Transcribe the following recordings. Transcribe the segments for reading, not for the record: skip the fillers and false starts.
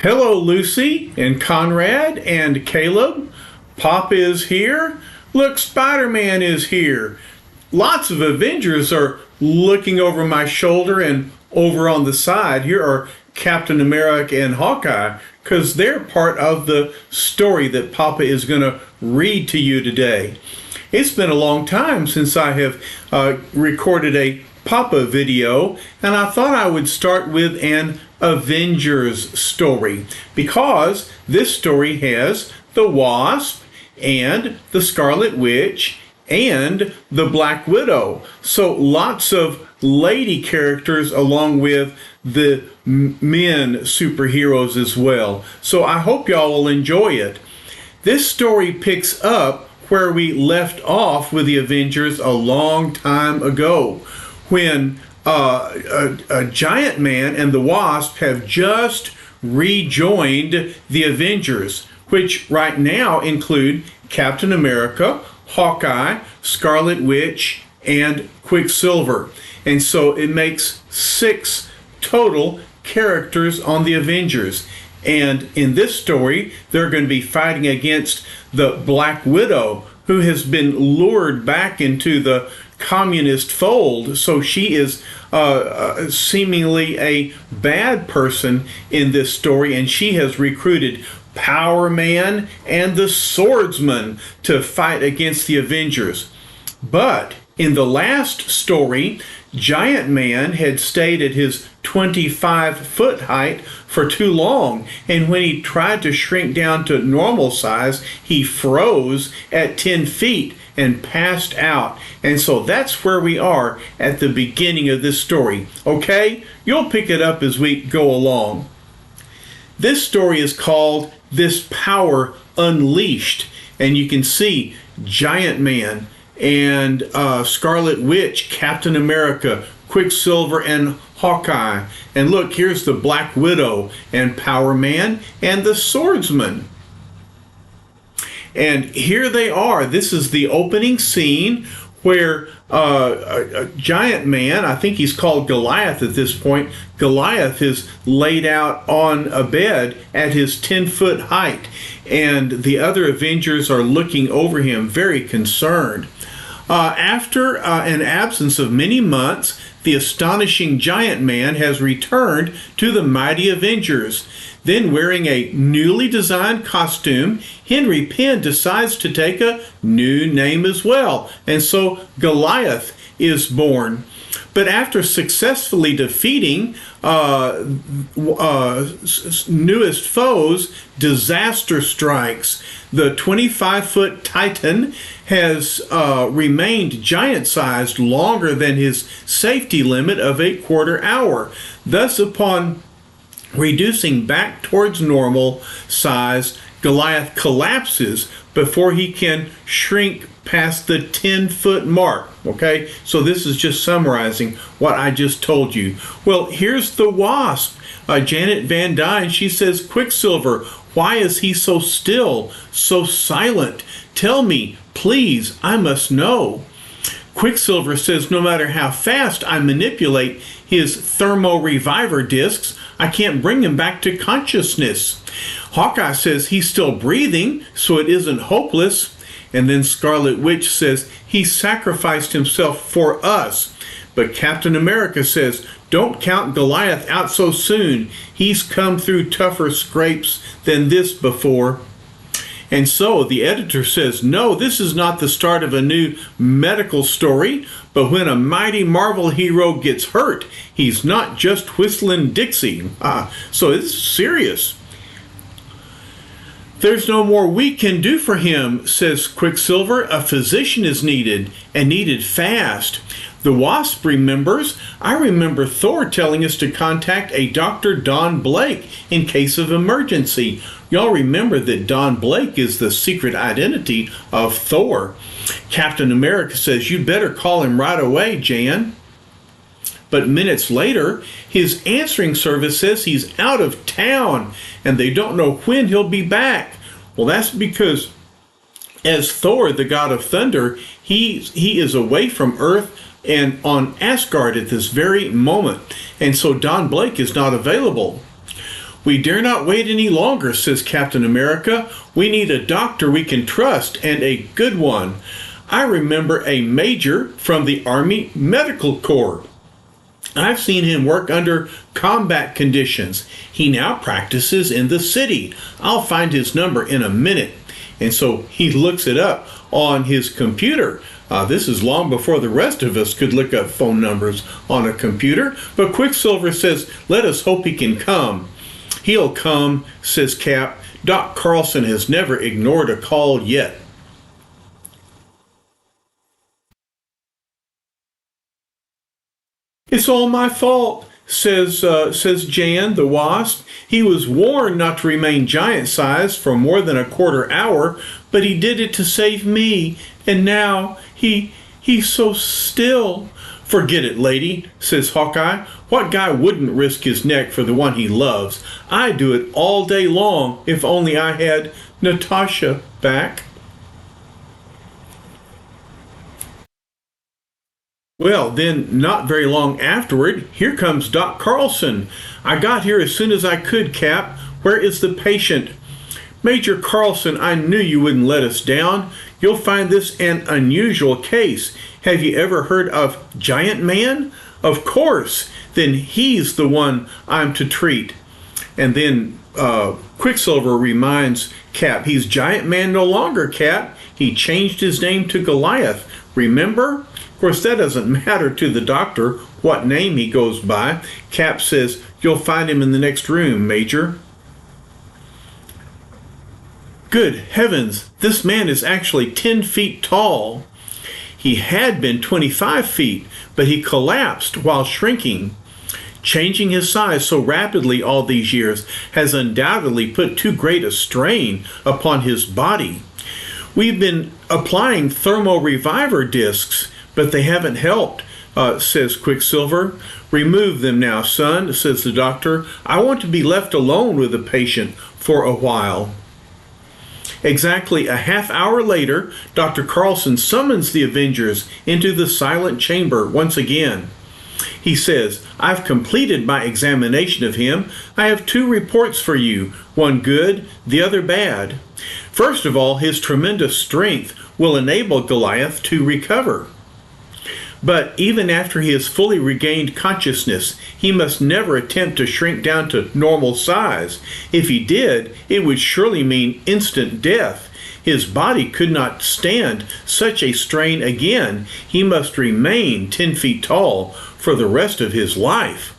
Hello, Lucy and Conrad and Caleb. Pop is here. Look, Spider-Man is here. Lots of Avengers are looking over my shoulder, and over on the side here are Captain America and Hawkeye, because they're part of the story that Papa is going to read to you today. It's been a long time since I have recorded a Papa video, and I thought I would start with an Avengers story, because this story has the Wasp and the Scarlet Witch and the Black Widow. So lots of lady characters along with the men superheroes as well. So I hope y'all will enjoy it. This story picks up where we left off with the Avengers a long time ago, when a Giant Man and the Wasp have just rejoined the Avengers, which right now include Captain America, Hawkeye, Scarlet Witch, and Quicksilver. And so it makes 6 total characters on the Avengers. And in this story, they're going to be fighting against the Black Widow, who has been lured back into the communist fold. So she is seemingly a bad person in this story, and she has recruited Power Man and the Swordsman to fight against the Avengers. But in the last story, Giant Man had stayed at his 25-foot height for too long, and when he tried to shrink down to normal size, he froze at 10 feet and passed out. And so that's where we are at the beginning of this story. Okay? You'll pick it up as we go along. This story is called This Power Unleashed, and you can see Giant Man and Scarlet Witch, Captain America, Quicksilver, and Hawkeye. And look, here's the Black Widow and Power Man and the Swordsman. And here they are. This is the opening scene where a Giant Man, I think he's called Goliath at this point, Goliath is laid out on a bed at his 10-foot height, and the other Avengers are looking over him, very concerned. After an absence of many months, the astonishing Giant Man has returned to the mighty Avengers. Then, wearing a newly designed costume, Henry Penn decides to take a new name as well, and so Goliath is born. But after successfully defeating newest foes, disaster strikes. The 25-foot Titan has remained giant-sized longer than his safety limit of a quarter hour. Thus, upon reducing back towards normal size, Goliath collapses before he can shrink past the 10-foot mark. Okay, so this is just summarizing what I just told you. Well, here's the Wasp, Janet Van Dyne. She says, "Quicksilver, why is he so still, so silent? Tell me, please, I must know." Quicksilver says, "No matter how fast I manipulate his thermo-reviver discs, I can't bring him back to consciousness." Hawkeye says he's still breathing, so it isn't hopeless. And then Scarlet Witch says he sacrificed himself for us. But Captain America says, "Don't count Goliath out so soon. He's come through tougher scrapes than this before." And so the editor says, "No, this is not the start of a new medical story, but when a mighty Marvel hero gets hurt, he's not just whistling Dixie." So it's serious. "There's no more we can do for him," says Quicksilver. "A physician is needed, and needed fast." The Wasp remembers, "I remember Thor telling us to contact a Dr. Don Blake in case of emergency." Y'all remember that Don Blake is the secret identity of Thor. Captain America says, "You'd better call him right away, Jan." But minutes later, his answering service says he's out of town, and they don't know when he'll be back. Well, that's because as Thor, the god of thunder, he is away from Earth and on Asgard at this very moment. And so Don Blake is not available. "We dare not wait any longer," says Captain America. "We need a doctor we can trust, and a good one. I remember a major from the Army Medical Corps. I've seen him work under combat conditions. He now practices in the city. I'll find his number in a minute." And so he looks it up on his computer. This is long before the rest of us could look up phone numbers on a computer. But Quicksilver says, "Let us hope he can come." "He'll come," says Cap. "Doc Carlson has never ignored a call yet." "It's all my fault," says Jan the Wasp. "He was warned not to remain giant-sized for more than a quarter hour, but he did it to save me, and now he's so still." "Forget it, lady," says Hawkeye. "What guy wouldn't risk his neck for the one he loves? I'd do it all day long if only I had Natasha back." Well, then, not very long afterward, here comes Doc Carlson. "I got here as soon as I could, Cap. Where is the patient?" "Major Carlson, I knew you wouldn't let us down. You'll find this an unusual case. Have you ever heard of Giant Man?" "Of course. Then he's the one I'm to treat." And then Quicksilver reminds Cap, "He's Giant Man no longer, Cap. He changed his name to Goliath. Remember?" Of course, that doesn't matter to the doctor what name he goes by. Cap says, "You'll find him in the next room, Major." Good heavens, this man is actually 10 feet tall. He had been 25 feet, but he collapsed while shrinking. Changing his size so rapidly all these years has undoubtedly put too great a strain upon his body. We've been applying thermal reviver discs, but they haven't helped, says Quicksilver. "Remove them now, son," says the doctor. "I want to be left alone with the patient for a while." Exactly a half hour later, Dr. Carlson summons the Avengers into the silent chamber once again. He says, "I've completed my examination of him. I have 2 reports for you, one good, the other bad. First of all, his tremendous strength will enable Goliath to recover. But even after he has fully regained consciousness, he must never attempt to shrink down to normal size. If he did, it would surely mean instant death. His body could not stand such a strain again. He must remain 10 feet tall for the rest of his life."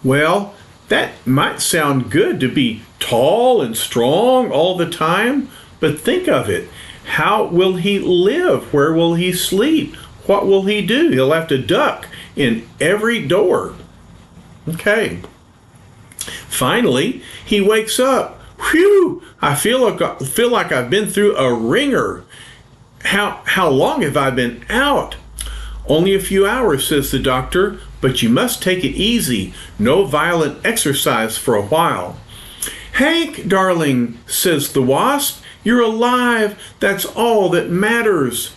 Well, that might sound good to be tall and strong all the time, but think of it. How will he live? Where will he sleep? What will he do? He'll have to duck in every door. Okay. Finally, he wakes up. "Whew! I feel like I've been through a ringer. How long have I been out?" "Only a few hours," says the doctor, "but you must take it easy. No violent exercise for a while." "Hank, darling," says the Wasp, "you're alive. That's all that matters."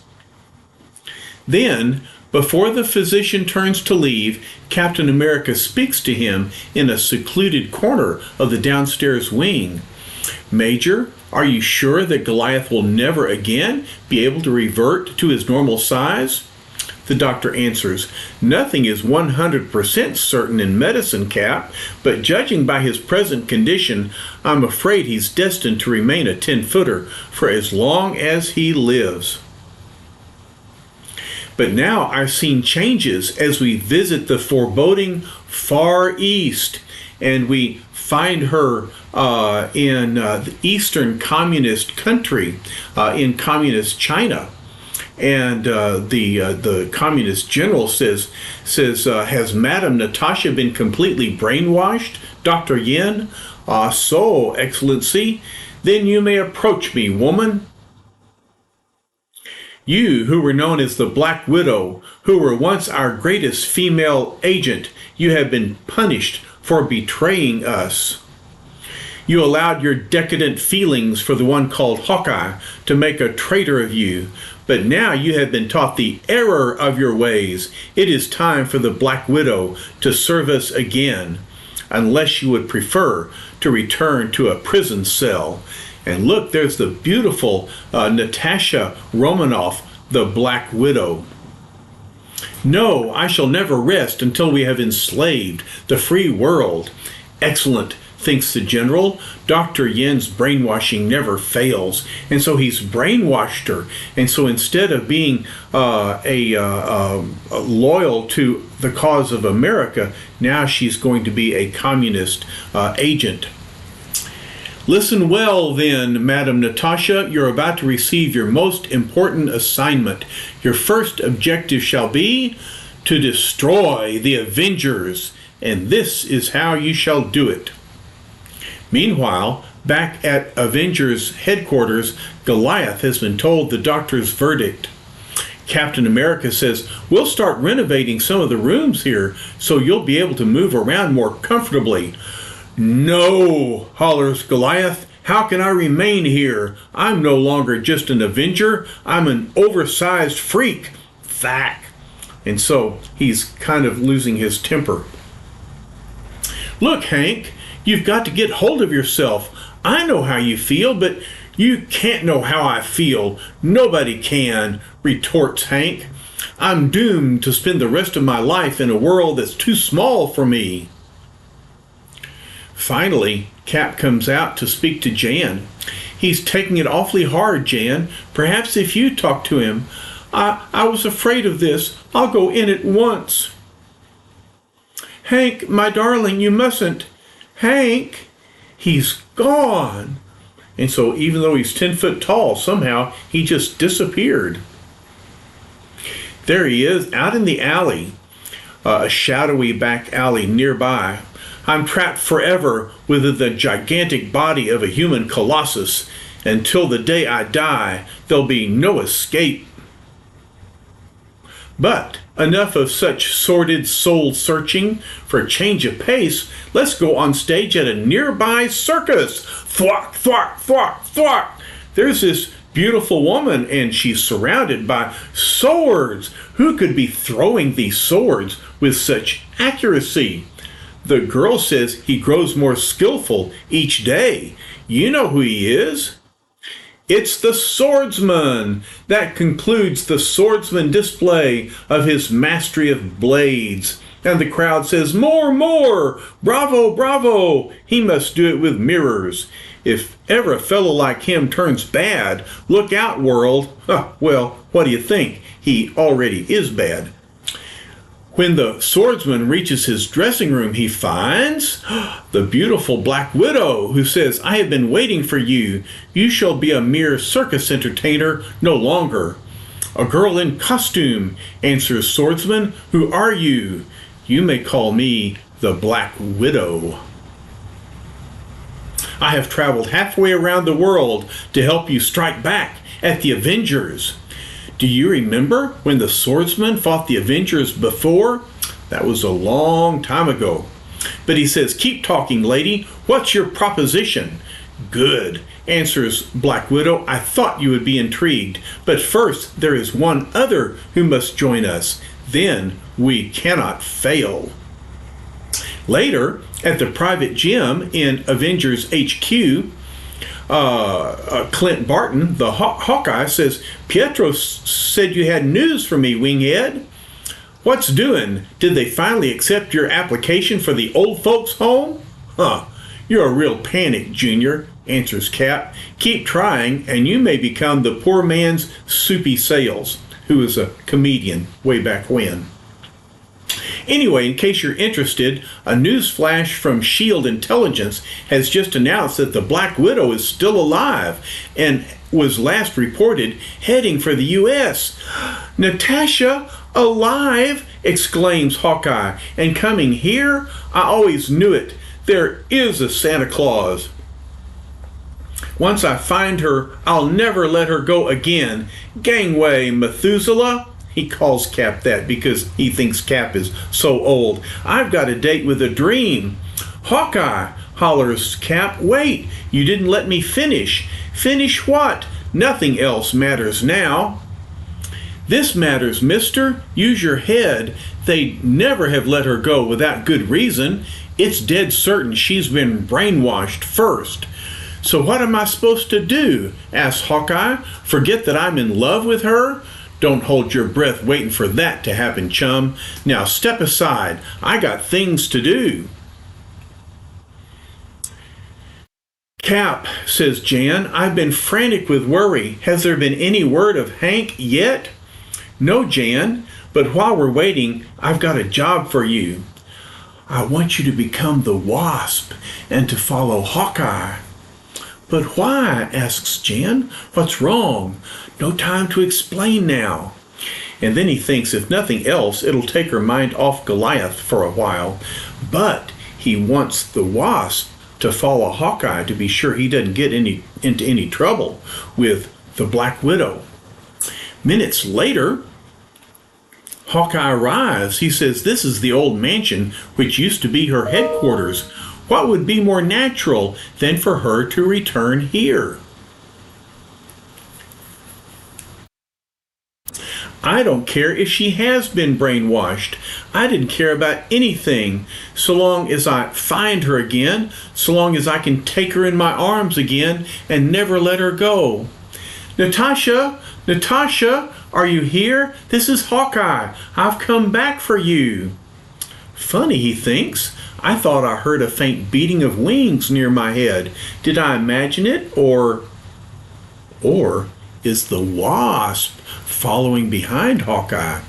Then, before the physician turns to leave, Captain America speaks to him in a secluded corner of the downstairs wing. "Major, are you sure that Goliath will never again be able to revert to his normal size?" The doctor answers, "Nothing is 100% certain in medicine, Cap, but judging by his present condition, I'm afraid he's destined to remain a 10-footer for as long as he lives." But now our scene changes as we visit the foreboding Far East, and we find her in the Eastern Communist country, in Communist China. And the Communist general says, "Has Madame Natasha been completely brainwashed, Dr. Yin?" "So, Excellency. Then you may approach me, woman. You, who were known as the Black Widow, who were once our greatest female agent, you have been punished for betraying us. You allowed your decadent feelings for the one called Hawkeye to make a traitor of you, but now you have been taught the error of your ways. It is time for the Black Widow to serve us again. unless you would prefer to return to a prison cell. And look, there's the beautiful Natasha Romanoff, the Black Widow. No, I shall never rest until we have enslaved the free world. Excellent, thinks the general. Dr. Yen's brainwashing never fails. And so he's brainwashed her. And so instead of being loyal to the cause of America, now she's going to be a communist agent. Listen well then, Madam Natasha, you're about to receive your most important assignment. Your first objective shall be to destroy the Avengers, and this is how you shall do it. Meanwhile, back at Avengers headquarters, Goliath has been told the doctor's verdict. Captain America says, we'll start renovating some of the rooms here so you'll be able to move around more comfortably. No, hollers Goliath. How can I remain here? I'm no longer just an Avenger. I'm an oversized freak. Thack. And so he's kind of losing his temper. Look, Hank, you've got to get hold of yourself. I know how you feel, but you can't know how I feel. Nobody can, retorts Hank. I'm doomed to spend the rest of my life in a world that's too small for me. Finally, Cap comes out to speak to Jan. He's taking it awfully hard, Jan. Perhaps if you talk to him. I was afraid of this. I'll go in at once. Hank, my darling, you mustn't. Hank, he's gone. And so even though he's 10 foot tall, somehow he just disappeared. There he is, out in the alley, a shadowy back alley nearby. I'm trapped forever within the gigantic body of a human colossus. Until the day I die, there'll be no escape. But enough of such sordid soul searching. For a change of pace, let's go on stage at a nearby circus. Thwack, thwack, thwack, thwack. There's this beautiful woman, and she's surrounded by swords. Who could be throwing these swords with such accuracy? The girl says he grows more skillful each day. You know who he is. It's the swordsman. That concludes the swordsman display of his mastery of blades. And the crowd says, more, more! Bravo, bravo! He must do it with mirrors. If ever a fellow like him turns bad, look out, world. Well, what do you think? He already is bad. When the swordsman reaches his dressing room, he finds the beautiful Black Widow, who says, I have been waiting for you. You shall be a mere circus entertainer no longer. A girl in costume, answers swordsman. Who are you? You may call me the Black Widow. I have traveled halfway around the world to help you strike back at the Avengers. Do you remember when the swordsman fought the Avengers before? That was a long time ago. But he says, keep talking, lady. What's your proposition? Good, answers Black Widow. I thought you would be intrigued. But first, there is one other who must join us. Then we cannot fail. Later, at the private gym in Avengers HQ, Clint Barton, the Hawkeye, says, Pietro said you had news for me, Winghead. What's doing? Did they finally accept your application for the old folks' home? You're a real panic, Junior, answers Cap. Keep trying, and you may become the poor man's Soupy Sales, who was a comedian way back when. Anyway, in case you're interested, a news flash from S.H.I.E.L.D. Intelligence has just announced that the Black Widow is still alive and was last reported heading for the U.S. Natasha, alive, exclaims Hawkeye, and coming here? I always knew it. There is a Santa Claus. Once I find her, I'll never let her go again. Gangway, Methuselah. He calls Cap that because he thinks Cap is so old. I've got a date with a dream. Hawkeye, hollers Cap. Wait, you didn't let me finish. Finish what? Nothing else matters now. This matters, mister. Use your head. They'd never have let her go without good reason. It's dead certain she's been brainwashed first. So what am I supposed to do? Asked Hawkeye. Forget that I'm in love with her? Don't hold your breath waiting for that to happen, chum. Now step aside. I got things to do. Cap, says Jan, I've been frantic with worry. Has there been any word of Hank yet? No, Jan, but while we're waiting, I've got a job for you. I want you to become the Wasp and to follow Hawkeye. But why? Asks Jan. What's wrong? No time to explain now. And then he thinks if nothing else, it'll take her mind off Goliath for a while. But he wants the Wasp to follow Hawkeye to be sure he doesn't get into any trouble with the Black Widow. Minutes later, Hawkeye arrives. He says this is the old mansion which used to be her headquarters. What would be more natural than for her to return here? I don't care if she has been brainwashed. I didn't care about anything so long as I find her again, so long as I can take her in my arms again and never let her go. Natasha, Natasha, are you here? This is Hawkeye. I've come back for you. Funny, he thinks. I thought I heard a faint beating of wings near my head. Did I imagine it? Or is the Wasp following behind Hawkeye?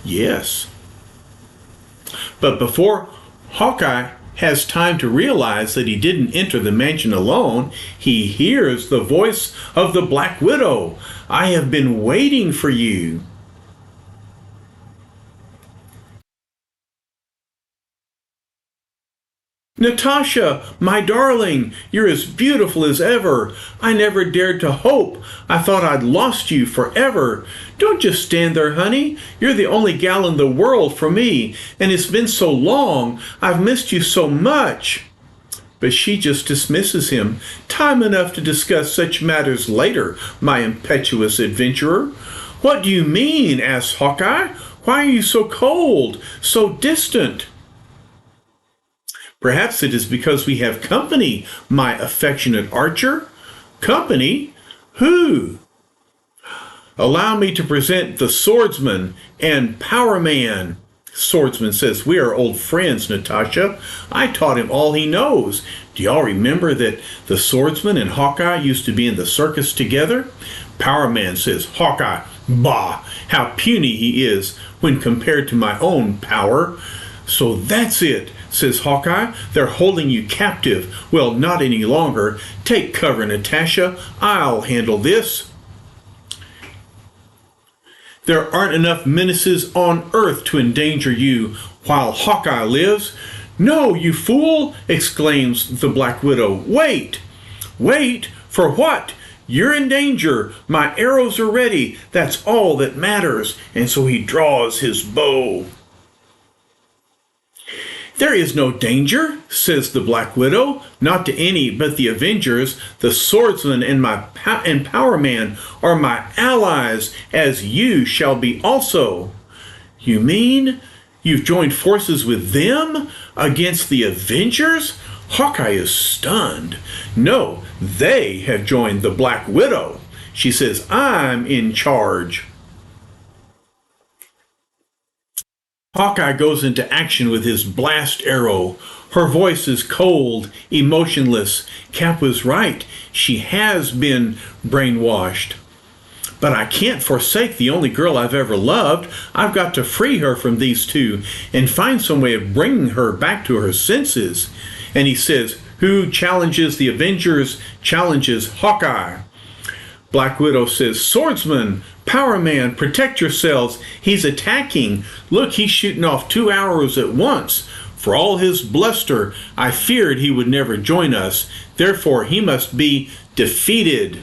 Yes. But before Hawkeye has time to realize that he didn't enter the mansion alone, he hears the voice of the Black Widow. I have been waiting for you. Natasha, my darling, you're as beautiful as ever. I never dared to hope. I thought I'd lost you forever. Don't just stand there, honey. You're the only gal in the world for me, and it's been so long. I've missed you so much. But she just dismisses him. Time enough to discuss such matters later, my impetuous adventurer. What do you mean? Asks Hawkeye. Why are you so cold, so distant? Perhaps it is because we have company, my affectionate archer. Company? Who? Allow me to present the swordsman and power man. Swordsman says, we are old friends, Natasha. I taught him all he knows. Do y'all remember that the swordsman and Hawkeye used to be in the circus together? Power man says, Hawkeye, bah, how puny he is when compared to my own power. So that's it, says Hawkeye. They're holding you captive. Well, not any longer. Take cover, Natasha. I'll handle this. There aren't enough menaces on Earth to endanger you while Hawkeye lives. No, you fool, exclaims the Black Widow. Wait! Wait? For what? You're in danger. My arrows are ready. That's all that matters. And so he draws his bow. There is no danger, says the Black Widow, not to any but the Avengers. The swordsman and Power Man are my allies, as you shall be also. You mean you've joined forces with them against the Avengers? Hawkeye is stunned. No, they have joined the Black Widow. She says, I'm in charge. Hawkeye goes into action with his blast arrow. Her voice is cold, emotionless. Cap was right. She has been brainwashed. But I can't forsake the only girl I've ever loved. I've got to free her from these two and find some way of bringing her back to her senses. And he says, who challenges the Avengers challenges Hawkeye. Black Widow says, swordsman, Power Man, protect yourselves. He's attacking. Look, he's shooting off 2 arrows at once. For all his bluster, I feared he would never join us. Therefore, he must be defeated.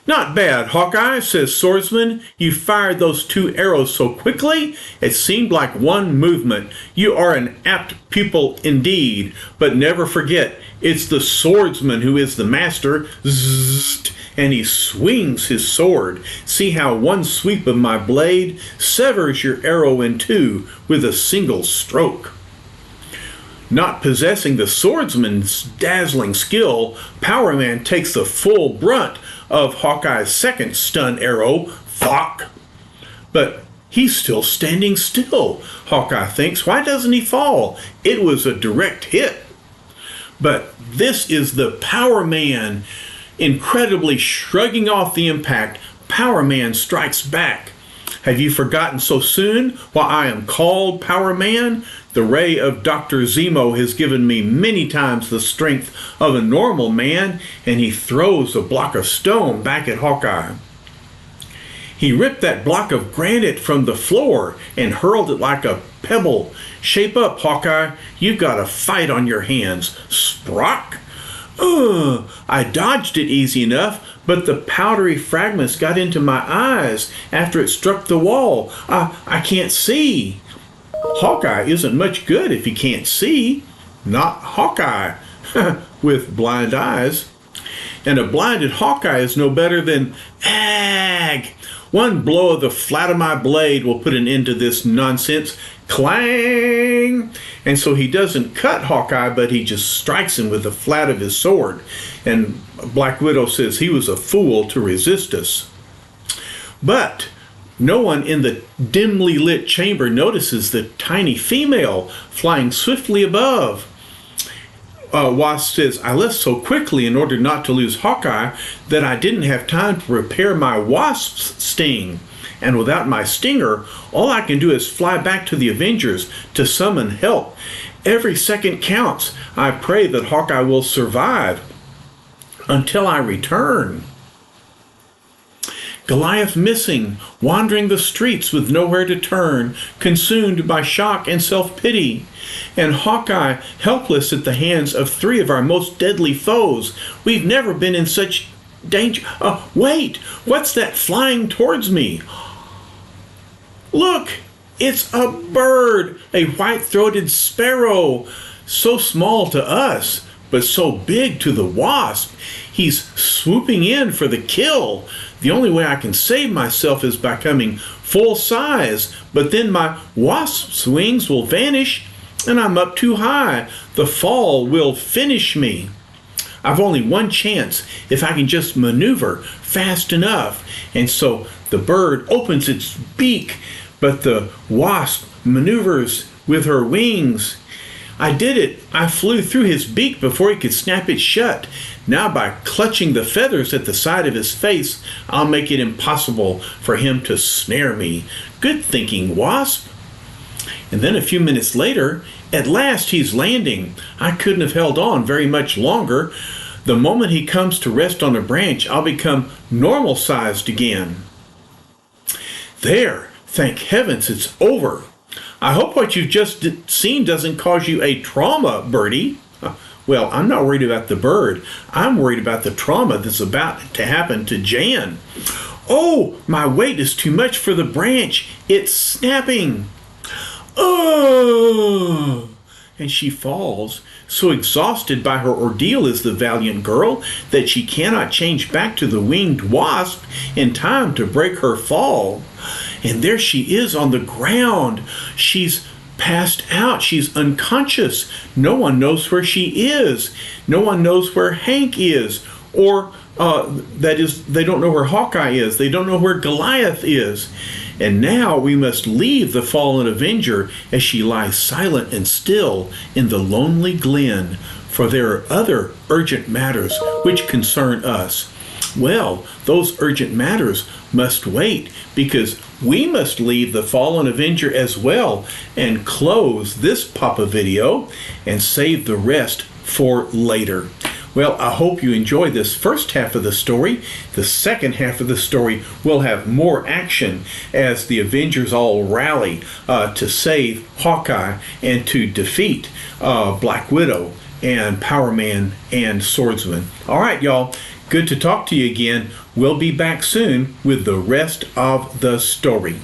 Not bad, Hawkeye, says Swordsman. You fired those 2 arrows so quickly, it seemed like one movement. You are an apt pupil indeed. But never forget, it's the swordsman who is the master. Zzzt. And he swings his sword. See how one sweep of my blade severs your arrow in 2 with a single stroke. Not possessing the swordsman's dazzling skill, Power Man takes the full brunt of Hawkeye's second stun arrow, Thok. But he's still standing still, Hawkeye thinks. Why doesn't he fall? It was a direct hit. But this is the Power Man. Incredibly shrugging off the impact, Power Man strikes back. Have you forgotten so soon why I am called Power Man? The ray of Dr. Zemo has given me many times the strength of a normal man, and he throws a block of stone back at Hawkeye. He ripped that block of granite from the floor and hurled it like a pebble. Shape up, Hawkeye. You've got a fight on your hands. Sprock! I dodged it easy enough, but the powdery fragments got into my eyes after it struck the wall. I can't see. Hawkeye isn't much good if he can't see. Not Hawkeye with blind eyes. And a blinded Hawkeye is no better than ag. One blow of the flat of my blade will put an end to this nonsense. Clang! And so he doesn't cut Hawkeye, but he just strikes him with the flat of his sword. And Black Widow says he was a fool to resist us. But no one in the dimly lit chamber notices the tiny female flying swiftly above. Wasp says, I left so quickly in order not to lose Hawkeye that I didn't have time to repair my wasp's sting. And without my stinger, all I can do is fly back to the Avengers to summon help. Every second counts. I pray that Hawkeye will survive until I return. Goliath missing, wandering the streets with nowhere to turn, consumed by shock and self-pity. And Hawkeye helpless at the hands of three of our most deadly foes. We've never been in such danger. Wait, what's that flying towards me? Look, it's a bird, a white-throated sparrow. So small to us, but so big to the wasp. He's swooping in for the kill. The only way I can save myself is by coming full size, but then my wasp's wings will vanish and I'm up too high. The fall will finish me. I've only one chance if I can just maneuver fast enough. And so the bird opens its beak, but the wasp maneuvers with her wings. I did it. I flew through his beak before he could snap it shut. Now by clutching the feathers at the side of his face, I'll make it impossible for him to snare me. Good thinking, Wasp. And then a few minutes later, at last he's landing. I couldn't have held on very much longer. The moment he comes to rest on a branch, I'll become normal-sized again. There, thank heavens it's over. I hope what you've just seen doesn't cause you a trauma, Birdie. Well, I'm not worried about the bird. I'm worried about the trauma that's about to happen to Jan. Oh, my weight is too much for the branch. It's snapping. Oh! And she falls. So exhausted by her ordeal is the valiant girl that she cannot change back to the winged wasp in time to break her fall. And there she is on the ground. She's passed out. She's unconscious. No one knows where she is. No one knows where Hank is. Or, that is, they don't know where Hawkeye is. They don't know where Goliath is. And now we must leave the fallen Avenger as she lies silent and still in the lonely glen, for there are other urgent matters which concern us. Well, those urgent matters must wait, because we must leave the fallen Avenger as well and close this Papa video and save the rest for later. Well, I hope you enjoy this first half of the story. The second half of the story will have more action as the Avengers all rally to save Hawkeye and to defeat Black Widow and Power Man and Swordsman. All right, y'all. Good to talk to you again. We'll be back soon with the rest of the story.